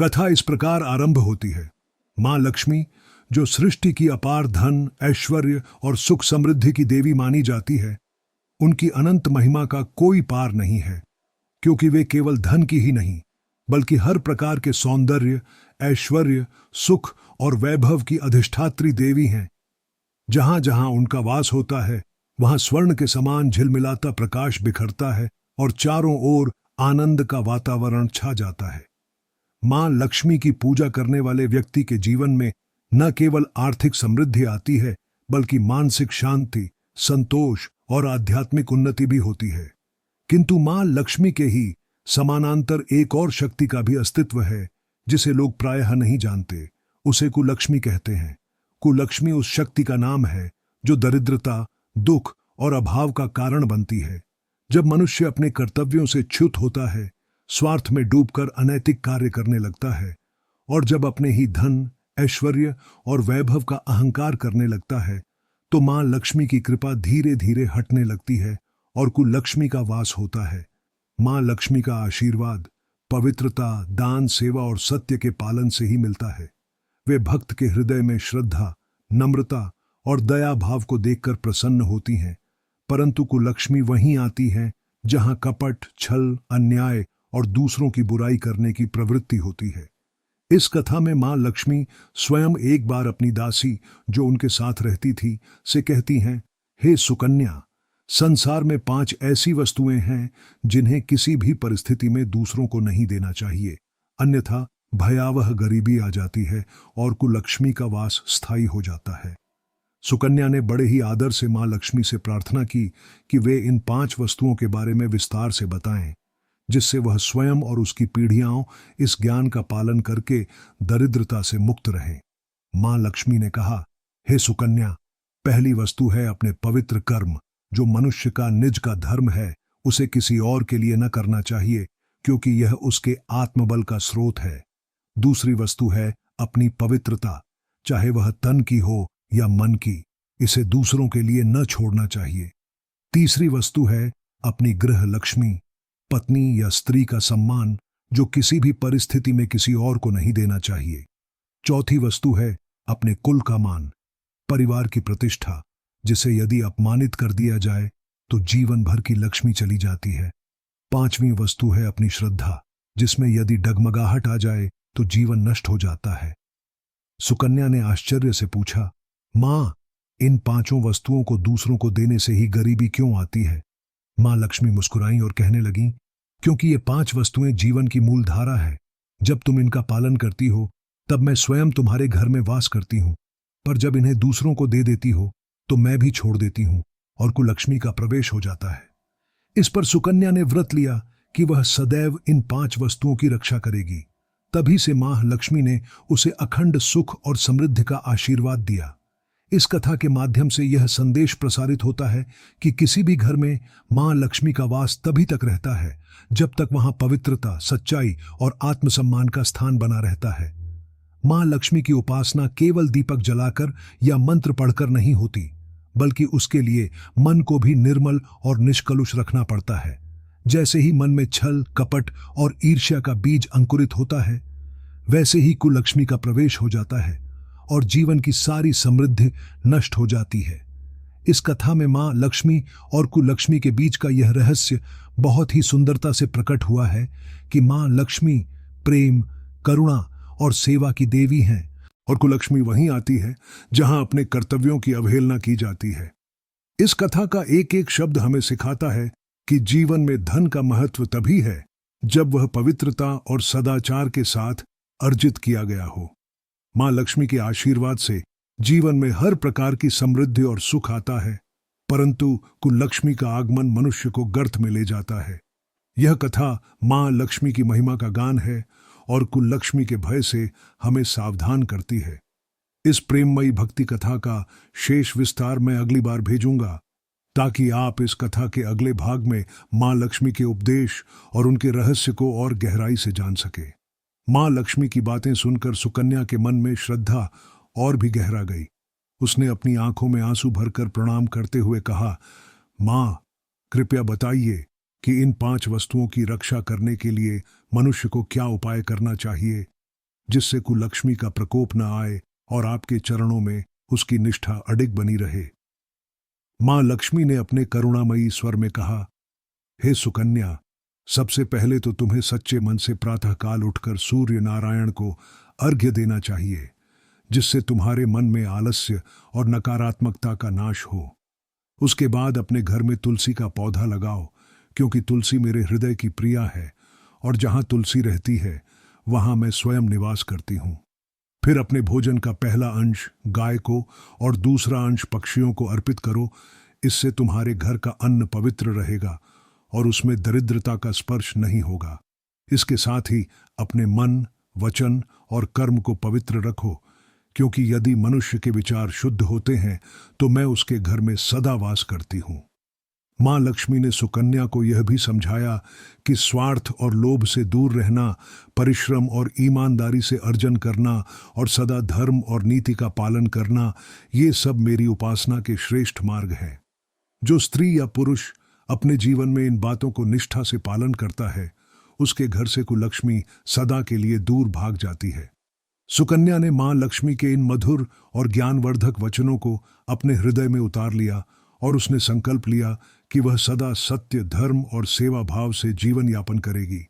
कथा इस प्रकार आरंभ होती है। मां लक्ष्मी, जो सृष्टि की अपार धन, ऐश्वर्य और सुख समृद्धि की देवी मानी जाती है, उनकी अनंत महिमा का कोई पार नहीं है, क्योंकि वे केवल धन की ही नहीं, बल्कि हर प्रकार के सौंदर्य, ऐश्वर्य, सुख और वैभव की अधिष्ठात्री देवी हैं। जहां जहां उनका वास होता है, वहां स्वर्ण के समान झिलमिलाता प्रकाश बिखरता है और चारों ओर आनंद का वातावरण छा जाता है। मां लक्ष्मी की पूजा करने वाले व्यक्ति के जीवन में न केवल आर्थिक समृद्धि आती है, बल्कि मानसिक शांति, संतोष और आध्यात्मिक उन्नति भी होती है। किंतु मां लक्ष्मी के ही समानांतर एक और शक्ति का भी अस्तित्व है, जिसे लोग प्रायः नहीं जानते। उसे कुलक्ष्मी कहते हैं। कुलक्ष्मी उस शक्ति का नाम है जो दरिद्रता, दुख और अभाव का कारण बनती है। जब मनुष्य अपने कर्तव्यों से च्युत होता है, स्वार्थ में डूबकर अनैतिक कार्य करने लगता है, और जब अपने ही धन, ऐश्वर्य और वैभव का अहंकार करने लगता है, तो मां लक्ष्मी की कृपा धीरे धीरे हटने लगती है और कुलक्ष्मी का वास होता है। मां लक्ष्मी का आशीर्वाद पवित्रता, दान, सेवा और सत्य के पालन से ही मिलता है। वे भक्त के हृदय में श्रद्धा, नम्रता और दया भाव को देखकर प्रसन्न होती हैं। परंतु कुलक्ष्मी वहीं आती हैं जहां कपट, छल, अन्याय और दूसरों की बुराई करने की प्रवृत्ति होती है। इस कथा में मां लक्ष्मी स्वयं एक बार अपनी दासी, जो उनके साथ रहती थी, से कहती हैं, हे सुकन्या, संसार में 5 ऐसी वस्तुएं हैं जिन्हें किसी भी परिस्थिति में दूसरों को नहीं देना चाहिए, अन्यथा भयावह गरीबी आ जाती है और कुलक्ष्मी का वास स्थायी हो जाता है। सुकन्या ने बड़े ही आदर से मां लक्ष्मी से प्रार्थना की कि वे इन 5 वस्तुओं के बारे में विस्तार से बताएं, जिससे वह स्वयं और उसकी पीढ़ियां इस ज्ञान का पालन करके दरिद्रता से मुक्त रहें। मां लक्ष्मी ने कहा, हे सुकन्या, पहली वस्तु है अपने पवित्र कर्म। जो मनुष्य का निज का धर्म है, उसे किसी और के लिए न करना चाहिए, क्योंकि यह उसके आत्मबल का स्रोत है। दूसरी वस्तु है अपनी पवित्रता, चाहे वह तन की हो या मन की, इसे दूसरों के लिए न छोड़ना चाहिए। तीसरी वस्तु है अपनी गृह लक्ष्मी, पत्नी या स्त्री का सम्मान, जो किसी भी परिस्थिति में किसी और को नहीं देना चाहिए। चौथी वस्तु है अपने कुल का मान, परिवार की प्रतिष्ठा, जिसे यदि अपमानित कर दिया जाए तो जीवन भर की लक्ष्मी चली जाती है। पांचवी वस्तु है अपनी श्रद्धा, जिसमें यदि डगमगाहट आ जाए तो जीवन नष्ट हो जाता है। सुकन्या ने आश्चर्य से पूछा, मां, इन 5 वस्तुओं को दूसरों को देने से ही गरीबी क्यों आती है? मां लक्ष्मी मुस्कुराईं और कहने लगीं, क्योंकि ये 5 वस्तुएं जीवन की मूल धारा है। जब तुम इनका पालन करती हो, तब मैं स्वयं तुम्हारे घर में वास करती हूं, पर जब इन्हें दूसरों को दे देती हो तो मैं भी छोड़ देती हूं और कुलक्ष्मी का प्रवेश हो जाता है। इस पर सुकन्या ने व्रत लिया कि वह सदैव इन 5 वस्तुओं की रक्षा करेगी। तभी से मां लक्ष्मी ने उसे अखंड सुख और समृद्धि का आशीर्वाद दिया। इस कथा के माध्यम से यह संदेश प्रसारित होता है कि किसी भी घर में मां लक्ष्मी का वास तभी तक रहता है जब तक वहां पवित्रता, सच्चाई और आत्मसम्मान का स्थान बना रहता है। मां लक्ष्मी की उपासना केवल दीपक जलाकर या मंत्र पढ़कर नहीं होती, बल्कि उसके लिए मन को भी निर्मल और निष्कलुष रखना पड़ता है। जैसे ही मन में छल, कपट और ईर्ष्या का बीज अंकुरित होता है, वैसे ही कुलक्ष्मी का प्रवेश हो जाता है और जीवन की सारी समृद्धि नष्ट हो जाती है। इस कथा में मां लक्ष्मी और कुलक्ष्मी के बीच का यह रहस्य बहुत ही सुंदरता से प्रकट हुआ है कि मां लक्ष्मी प्रेम, करुणा और सेवा की देवी हैं, और कुलक्ष्मी वहीं आती है जहां अपने कर्तव्यों की अवहेलना की जाती है। इस कथा का एक एक शब्द हमें सिखाता है कि जीवन में धन का महत्व तभी है जब वह पवित्रता और सदाचार के साथ अर्जित किया गया हो। मां लक्ष्मी के आशीर्वाद से जीवन में हर प्रकार की समृद्धि और सुख आता है, परंतु कुलक्ष्मी का आगमन मनुष्य को गर्त में ले जाता है। यह कथा मां लक्ष्मी की महिमा का गान है और कुलक्ष्मी के भय से हमें सावधान करती है। इस प्रेममयी भक्ति कथा का शेष विस्तार मैं अगली बार भेजूंगा, ताकि आप इस कथा के अगले भाग में मां लक्ष्मी के उपदेश और उनके रहस्य को और गहराई से जान सके। मां लक्ष्मी की बातें सुनकर सुकन्या के मन में श्रद्धा और भी गहरा गई। उसने अपनी आंखों में आंसू भरकर प्रणाम करते हुए कहा, मां, कृपया बताइए कि इन 5 वस्तुओं की रक्षा करने के लिए मनुष्य को क्या उपाय करना चाहिए जिससे कुलक्ष्मी का प्रकोप न आए और आपके चरणों में उसकी निष्ठा अडिग बनी रहे। मां लक्ष्मी ने अपने करुणामयी स्वर में कहा, हे सुकन्या, सबसे पहले तो तुम्हें सच्चे मन से प्रातःकाल उठकर सूर्य नारायण को अर्घ्य देना चाहिए, जिससे तुम्हारे मन में आलस्य और नकारात्मकता का नाश हो। उसके बाद अपने घर में तुलसी का पौधा लगाओ, क्योंकि तुलसी मेरे हृदय की प्रिया है और जहां तुलसी रहती है वहां मैं स्वयं निवास करती हूं। फिर अपने भोजन का पहला अंश गाय को और दूसरा अंश पक्षियों को अर्पित करो। इससे तुम्हारे घर का अन्न पवित्र रहेगा और उसमें दरिद्रता का स्पर्श नहीं होगा। इसके साथ ही अपने मन, वचन और कर्म को पवित्र रखो, क्योंकि यदि मनुष्य के विचार शुद्ध होते हैं तो मैं उसके घर में सदा वास करती हूं। मां लक्ष्मी ने सुकन्या को यह भी समझाया कि स्वार्थ और लोभ से दूर रहना, परिश्रम और ईमानदारी से अर्जन करना और सदा धर्म और नीति का पालन करना, ये सब मेरी उपासना के श्रेष्ठ मार्ग हैं। जो स्त्री या पुरुष अपने जीवन में इन बातों को निष्ठा से पालन करता है, उसके घर से कुलक्ष्मी सदा के लिए दूर भाग जाती है। सुकन्या ने मां लक्ष्मी के इन मधुर और ज्ञानवर्धक वचनों को अपने हृदय में उतार लिया और उसने संकल्प लिया कि वह सदा सत्य, धर्म और सेवा भाव से जीवन यापन करेगी।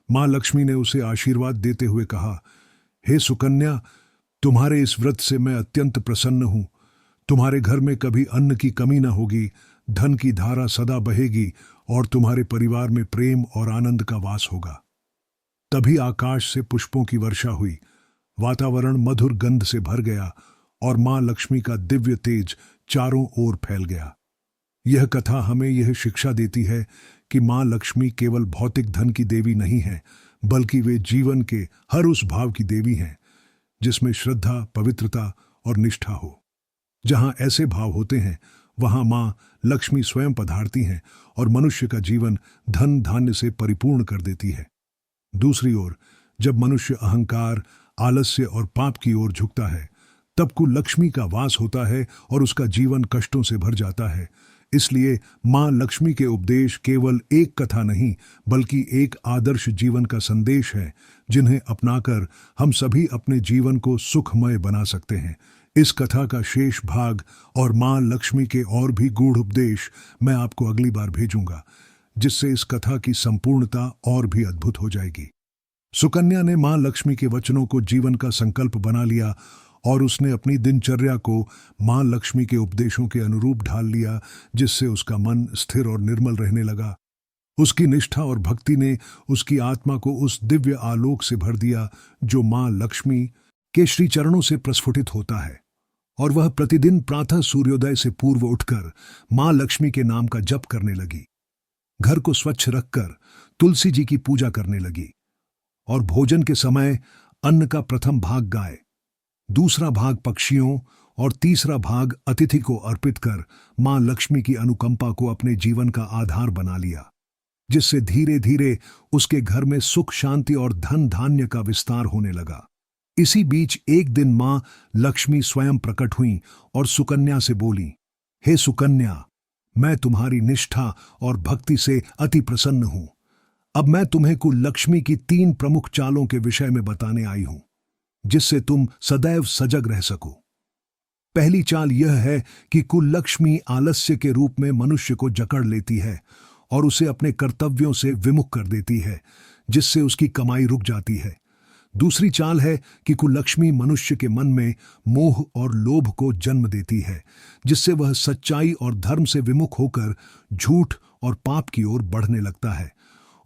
मां लक्ष्मी ने उसे आशीर्वाद देते हुए कहा, हे सुकन्या, तुम्हारे इस व्रत से मैं अत्यंत प्रसन्न हूं। तुम्हारे घर में कभी अन्न की कमी न होगी, धन की धारा सदा बहेगी और तुम्हारे परिवार में प्रेम और आनंद का वास होगा। तभी आकाश से पुष्पों की वर्षा हुई, वातावरण मधुर गंध से भर गया और मां लक्ष्मी का दिव्य तेज चारों ओर फैल गया। यह कथा हमें यह शिक्षा देती है कि मां लक्ष्मी केवल भौतिक धन की देवी नहीं है, बल्कि वे जीवन के हर उस भाव की देवी हैं जिसमें श्रद्धा, पवित्रता और निष्ठा हो। जहां ऐसे भाव होते हैं वहां मां लक्ष्मी स्वयं पधारती हैं और मनुष्य का जीवन धन धान्य से परिपूर्ण कर देती है। दूसरी ओर जब मनुष्य अहंकार, आलस्य और पाप की ओर झुकता है, तब कुलक्ष्मी का वास होता है और उसका जीवन कष्टों से भर जाता है। इसलिए मां लक्ष्मी के उपदेश केवल एक कथा नहीं, बल्कि एक आदर्श जीवन का संदेश है, जिन्हें अपनाकर हम सभी अपने जीवन को सुखमय बना सकते हैं। इस कथा का शेष भाग और मां लक्ष्मी के और भी गूढ़ उपदेश मैं आपको अगली बार भेजूंगा, जिससे इस कथा की संपूर्णता और भी अद्भुत हो जाएगी। सुकन्या ने मां लक्ष्मी के वचनों को जीवन का संकल्प बना लिया और उसने अपनी दिनचर्या को मां लक्ष्मी के उपदेशों के अनुरूप ढाल लिया, जिससे उसका मन स्थिर और निर्मल रहने लगा। उसकी निष्ठा और भक्ति ने उसकी आत्मा को उस दिव्य आलोक से भर दिया जो मां लक्ष्मी के श्री चरणों से प्रस्फुटित होता है, और वह प्रतिदिन प्रातः सूर्योदय से पूर्व उठकर मां लक्ष्मी के नाम का जप करने लगी। घर को स्वच्छ रखकर तुलसी जी की पूजा करने लगी और भोजन के समय अन्न का प्रथम भाग गाय, दूसरा भाग पक्षियों और तीसरा भाग अतिथि को अर्पित कर मां लक्ष्मी की अनुकंपा को अपने जीवन का आधार बना लिया, जिससे धीरे धीरे उसके घर में सुख, शांति और धन धान्य का विस्तार होने लगा। इसी बीच एक दिन मां लक्ष्मी स्वयं प्रकट हुई और सुकन्या से बोली, हे सुकन्या, मैं तुम्हारी निष्ठा और भक्ति से अति प्रसन्न हूं। अब मैं तुम्हें कुलक्ष्मी की 3 प्रमुख चालों के विषय में बताने आई हूं, जिससे तुम सदैव सजग रह सको। पहली चाल यह है कि कुलक्ष्मी आलस्य के रूप में मनुष्य को जकड़ लेती है और उसे अपने कर्तव्यों से विमुख कर देती है, जिससे उसकी कमाई रुक जाती है। दूसरी चाल है कि कुलक्ष्मी मनुष्य के मन में मोह और लोभ को जन्म देती है, जिससे वह सच्चाई और धर्म से विमुख होकर झूठ और पाप की ओर बढ़ने लगता है।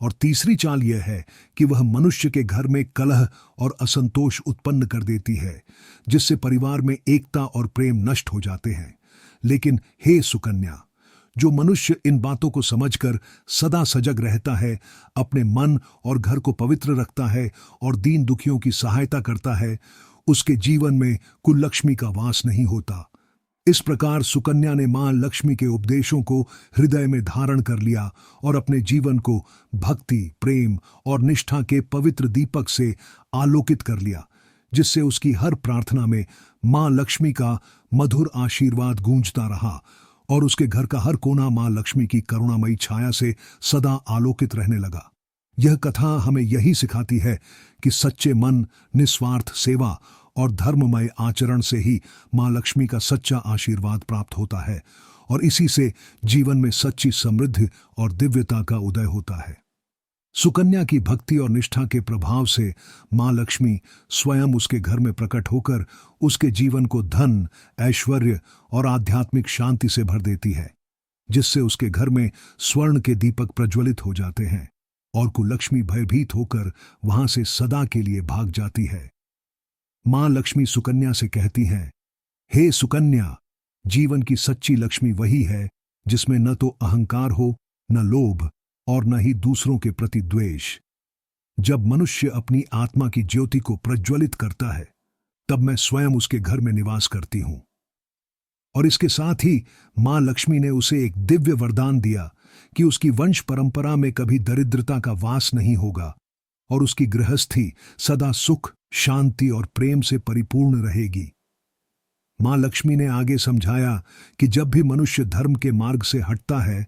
और तीसरी चाल यह है कि वह मनुष्य के घर में कलह और असंतोष उत्पन्न कर देती है, जिससे परिवार में एकता और प्रेम नष्ट हो जाते हैं। लेकिन हे सुकन्या, जो मनुष्य इन बातों को समझकर सदा सजग रहता है, अपने मन और घर को पवित्र रखता है और दीन दुखियों की सहायता करता है, उसके जीवन में कुलक्ष्मी का वास नहीं होता। इस प्रकार सुकन्या ने मां लक्ष्मी के उपदेशों को हृदय में धारण कर लिया और अपने जीवन को भक्ति, प्रेम और निष्ठा के पवित्र दीपक से आलोकित कर लिया, जिससे उसकी हर प्रार्थना में मां लक्ष्मी का मधुर आशीर्वाद गूंजता रहा और उसके घर का हर कोना मां लक्ष्मी की करुणामयी छाया से सदा आलोकित रहने लगा। यह कथा हमें यही सिखाती है कि सच्चे मन, निस्वार्थ सेवा और धर्ममय आचरण से ही मां लक्ष्मी का सच्चा आशीर्वाद प्राप्त होता है और इसी से जीवन में सच्ची समृद्धि और दिव्यता का उदय होता है। सुकन्या की भक्ति और निष्ठा के प्रभाव से मां लक्ष्मी स्वयं उसके घर में प्रकट होकर उसके जीवन को धन, ऐश्वर्य और आध्यात्मिक शांति से भर देती है, जिससे उसके घर में स्वर्ण के दीपक प्रज्वलित हो जाते हैं और कुलक्ष्मी भयभीत होकर वहां से सदा के लिए भाग जाती है। मां लक्ष्मी सुकन्या से कहती हैं, हे सुकन्या, जीवन की सच्ची लक्ष्मी वही है जिसमें न तो अहंकार हो, न लोभ और न ही दूसरों के प्रति द्वेष। जब मनुष्य अपनी आत्मा की ज्योति को प्रज्वलित करता है, तब मैं स्वयं उसके घर में निवास करती हूं। और इसके साथ ही मां लक्ष्मी ने उसे एक दिव्य वरदान दिया कि उसकी वंश परंपरा में कभी दरिद्रता का वास नहीं होगा और उसकी गृहस्थी सदा सुख, शांति और प्रेम से परिपूर्ण रहेगी। मां लक्ष्मी ने आगे समझाया कि जब भी मनुष्य धर्म के मार्ग से हटता है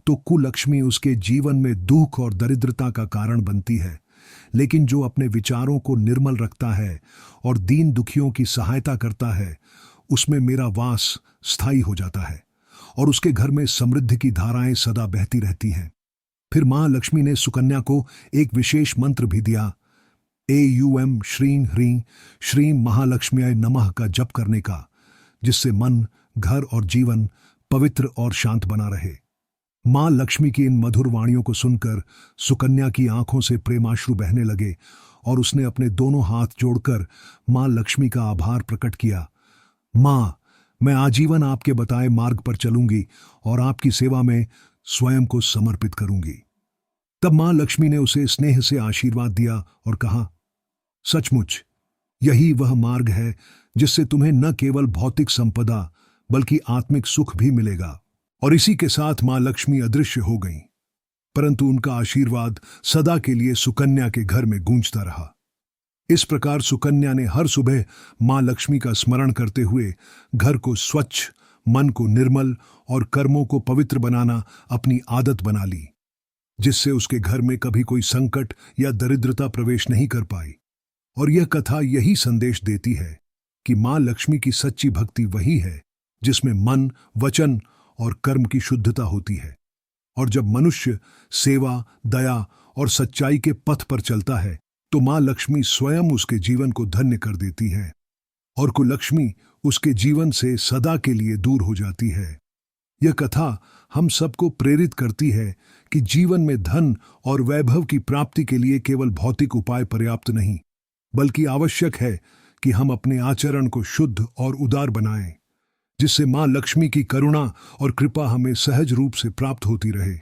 तो कुलक्ष्मी उसके जीवन में दुख और दरिद्रता का कारण बनती है, लेकिन जो अपने विचारों को निर्मल रखता है और दीन दुखियों की सहायता करता है, उसमें मेरा वास स्थायी हो जाता है और उसके घर में समृद्धि की धाराएं सदा बहती रहती हैं। फिर मां लक्ष्मी ने सुकन्या को एक विशेष मंत्र भी दिया, एयूएम श्रीं ह्रीं श्रीं महालक्ष्म्याय नमः का जप करने का, जिससे मन, घर और जीवन पवित्र और शांत बना रहे। मां लक्ष्मी की इन मधुर वाणियों को सुनकर सुकन्या की आंखों से प्रेमाश्रु बहने लगे और उसने अपने दोनों हाथ जोड़कर मां लक्ष्मी का आभार प्रकट किया। मां, मैं आजीवन आपके बताए मार्ग पर चलूंगी और आपकी सेवा में स्वयं को समर्पित करूंगी। तब मां लक्ष्मी ने उसे स्नेह से आशीर्वाद दिया और कहा, सचमुच यही वह मार्ग है जिससे तुम्हें न केवल भौतिक संपदा बल्कि आत्मिक सुख भी मिलेगा। और इसी के साथ मां लक्ष्मी अदृश्य हो गईं, परंतु उनका आशीर्वाद सदा के लिए सुकन्या के घर में गूंजता रहा। इस प्रकार सुकन्या ने हर सुबह मां लक्ष्मी का स्मरण करते हुए घर को स्वच्छ, मन को निर्मल और कर्मों को पवित्र बनाना अपनी आदत बना ली, जिससे उसके घर में कभी कोई संकट या दरिद्रता प्रवेश नहीं कर पाई। और यह कथा यही संदेश देती है कि मां लक्ष्मी की सच्ची भक्ति वही है जिसमें मन, वचन और कर्म की शुद्धता होती है। और जब मनुष्य सेवा, दया और सच्चाई के पथ पर चलता है तो मां लक्ष्मी स्वयं उसके जीवन को धन्य कर देती है और कुलक्ष्मी उसके जीवन से सदा के लिए दूर हो जाती है। यह कथा हम सबको प्रेरित करती है कि जीवन में धन और वैभव की प्राप्ति के लिए केवल भौतिक उपाय पर्याप्त नहीं, बल्कि आवश्यक है कि हम अपने आचरण को शुद्ध और उदार बनाएं, जिससे मां लक्ष्मी की करुणा और कृपा हमें सहज रूप से प्राप्त होती रहे।